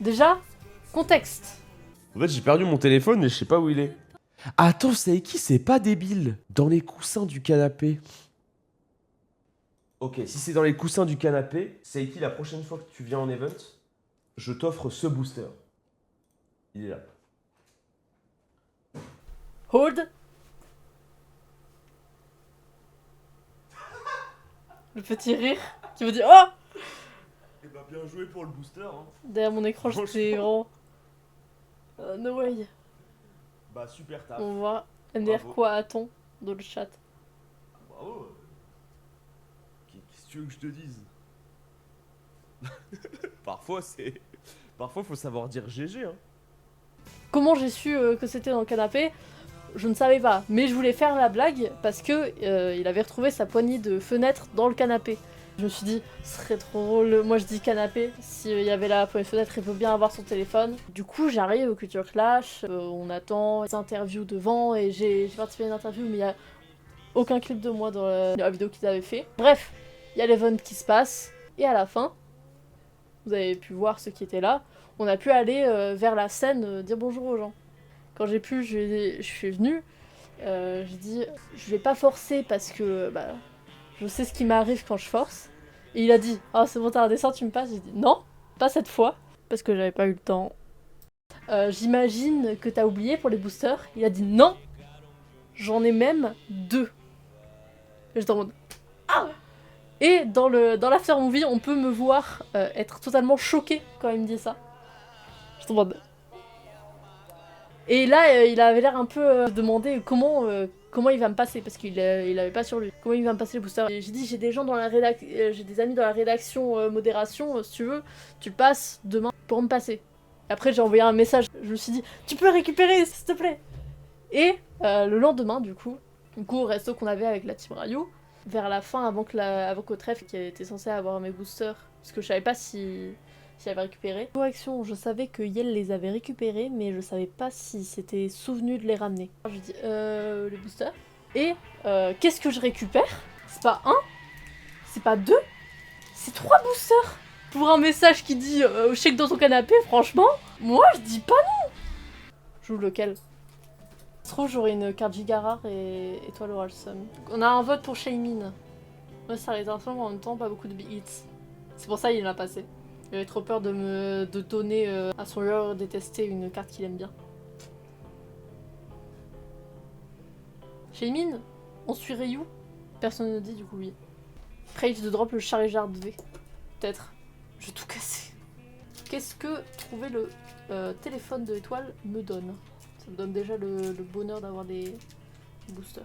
Déjà, contexte. En fait, j'ai perdu mon téléphone et je sais pas où il est. Attends, Saiki, c'est pas débile. Dans les coussins du canapé. Ok, si c'est dans les coussins du canapé, Saiki, la prochaine fois que tu viens en event, je t'offre ce booster. Il est là. Hold. Le petit rire qui me dit oh. Eh bah bien joué pour le booster, hein. Derrière mon écran, j'étais vraiment. No way. Bah super taf. On voit NDR Bravo. quoi a-t-on dans le chat. Bravo. Qu'est-ce que tu veux que je te dise? Parfois c'est... Parfois faut savoir dire GG, hein. Comment j'ai su que c'était dans le canapé? Je ne savais pas, mais je voulais faire la blague parce que il avait retrouvé sa poignée de fenêtre dans le canapé. Je me suis dit, ce serait trop drôle. Moi je dis canapé, s'il y avait la poignée de fenêtre, il peut bien avoir son téléphone. Du coup, j'arrive au Culture Clash, on attend les interviews devant et j'ai participé à une interview, mais il n'y a aucun clip de moi dans la vidéo qu'ils avaient fait. Bref, il y a l'event qui se passe et à la fin, vous avez pu voir ceux qui étaient là, on a pu aller vers la scène dire bonjour aux gens. Quand j'ai pu, je suis venue, j'ai dit je vais pas forcer parce que bah, je sais ce qui m'arrive quand je force. Et il a dit oh c'est bon t'as un dessin tu me passes. J'ai dit non, pas cette fois, parce que j'avais pas eu le temps. J'imagine que t'as oublié pour les boosters. Il a dit non, j'en ai même 2. J'étais en mode ah. Et dans l'after movie on peut me voir être totalement choquée quand il me dit ça. J'étais en mode... Et là, il avait l'air un peu demander comment il va me passer, parce qu'il avait pas sur lui. Comment il va me passer le booster. Et j'ai dit, j'ai des gens dans la j'ai des amis dans la rédaction modération, si tu veux, tu le passes demain pour me passer. Après, j'ai envoyé un message, je me suis dit, tu peux récupérer, s'il te plaît. Et le lendemain, du coup, au resto qu'on avait avec la team Rayou, vers la fin, avant qu'au trèfle, qui était censé avoir mes boosters, parce que je savais pas si avait récupéré. Correction, je savais que Yel les avait récupérés, mais je savais pas si c'était souvenu de les ramener. Je dis les boosters. Et qu'est-ce que je récupère? C'est pas un, c'est pas deux, c'est 3 boosters. Pour un message qui dit check dans ton canapé, franchement, moi je dis pas non. Je joue lequel? Je trouve j'aurais une carte giga rare et étoile oral sum. On a un vote pour Shaymin. Ouais, ça les ensemble en même temps, pas beaucoup de big hits. C'est pour ça il l'a passé. Il avait trop peur de donner à son joueur détesté une carte qu'il aime bien. Shaymin, on suit Ryu? Personne ne dit du coup oui. Rage de drop le Charizard V. Peut-être. Je vais tout casser. Qu'est-ce que trouver le téléphone de l'étoile me donne? Ça me donne déjà le bonheur d'avoir des boosters.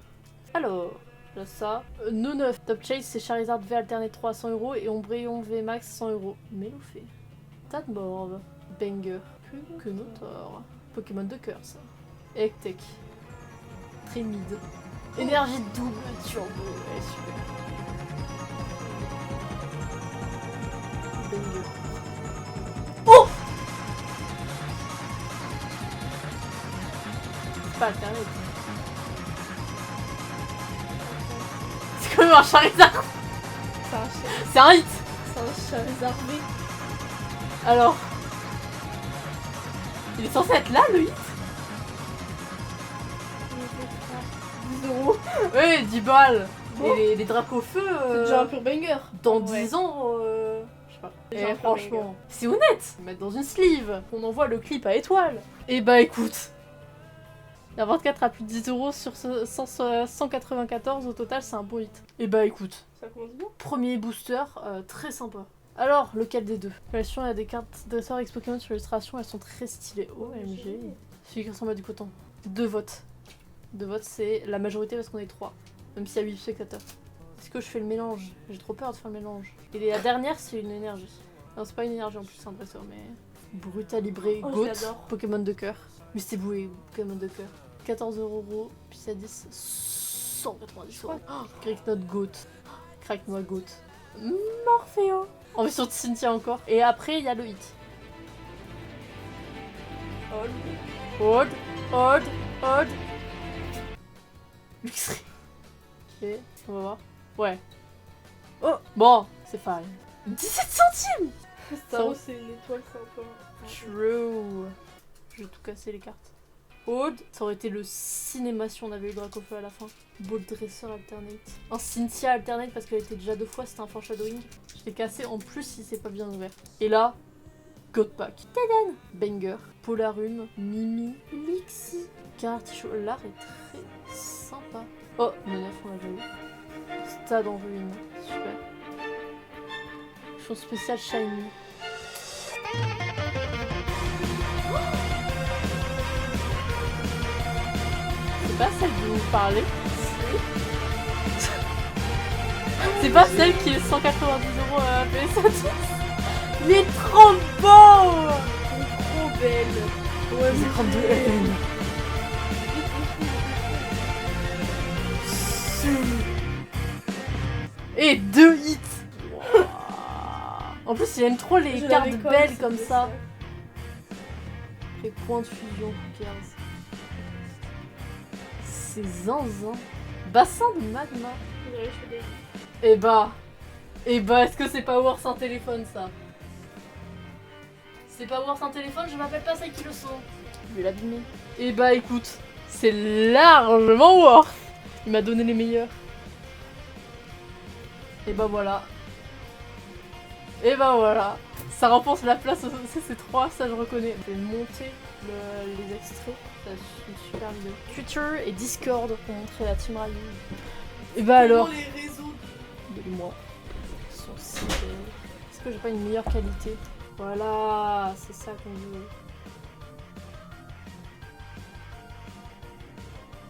Alors, là ça. No 9. Top Chase c'est Charizard V alterné 3 à 100€ et Ombreon V max 100€. Melofé. Tadmorb, Banger, que Notor, Pokémon de cœur ça. Electek, Trimid, Énergie double, Turbo, elle est super. Banger. Oh! C'est pas Alternate. C'est quand même un Charizard. C'est un hit. C'est un Charizard V. Alors, il est censé être là le hit? 10 €. Ouais, 10 balles. Bon. Et les drapeaux au feu. C'est déjà un pur banger. Dans Ouais. 10 ans, je sais pas. Déjà Et un pur franchement, c'est honnête. Mettre dans une sleeve. On envoie le clip à étoile. Et bah écoute. La 24 a plus de 10€ sur 194 au total, c'est un bon hit. Et bah écoute. Ça commence bien. Premier booster, très sympa. Alors, lequel des deux? L'illustration, il y a des cartes dresseurs avec Pokémon sur l'illustration, elles sont très stylées. OMG. Celui qui ressemble à du coton. 2 votes. 2 votes, c'est la majorité parce qu'on est 3. Même s'il y a 8 spectateurs. Est-ce que je fais le mélange? J'ai trop peur de faire le mélange. Et la dernière, c'est une énergie. Non, c'est pas une énergie en plus, c'est un dresseur, mais... Brutalibré, Oh, je Goat, l'adore. Pokémon de cœur. Mais c'est boué, Pokémon de cœur. 14€, puis à 10, 190€. Oh, Greeknot Goat. Crack-moi Goat. Morpheo. En version de Cynthia encore. Et après, il y a le hit. Hold, hold, hold. Luxray. Ok, on va voir. Ouais. Oh, bon, c'est fine. 17 centimes. Star Wars, c'est une étoile, c'est un peu... True. Je vais tout casser les cartes. Aude, ça aurait été le cinéma si on avait eu Dracofeu à la fin. Bolt Dresser alternate. Un Cynthia alternate parce qu'elle était déjà 2 fois, c'était un foreshadowing. Je l'ai cassé en plus si c'est pas bien ouvert. Et là, God Pack. Tadan! Banger. Polarune. Mimi. Lixie. Cartichaud. L'art est très sympa. Oh, le 9 on l'a déjà eu. Stade en ruine. Super. Chose spéciale shiny. C'est pas celle dont vous parlez. C'est pas celle qui est 190 € à PS10. Il est trop beau. Il est trop belle. Ouais, c'est 32 N. Et 2 hits. Wow. En plus, il aime trop les cartes belles comme ça. Les points de fusion, 15. C'est zinzin. Bassin de magma. Et bah, est-ce que c'est pas worth un téléphone ça? C'est pas worth un téléphone, je m'appelle pas celles qui le sont. Je vais l'abîmer. Et bah écoute, c'est largement worth. Il m'a donné les meilleurs. Et bah voilà. Et bah voilà. Ça remporte la place au CC3, ça je reconnais. Je vais monter les extraits. C'est une super vidéo. Twitter et Discord pour montrer la team Ryu. Et bah alors. Les réseaux de moi. Ils sont si belles. Est-ce que j'ai pas une meilleure qualité? Voilà, c'est ça qu'on veut.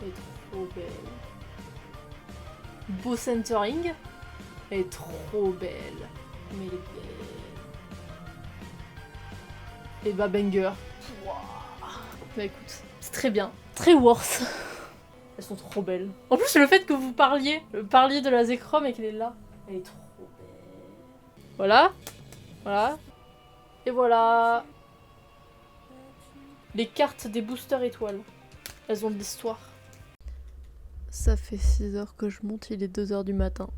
Elle est trop belle. Beau centering. Elle est trop belle. Mais elle est belle. Et bah banger. Wow. Bah écoute, c'est très bien. Très worth. Elles sont trop belles. En plus, le fait que vous parliez de la Zekrom et qu'elle est là. Elle est trop belle. Voilà. Voilà. Et voilà. Les cartes des boosters étoiles. Elles ont de l'histoire. Ça fait 6 heures que je monte, il est 2 heures du matin.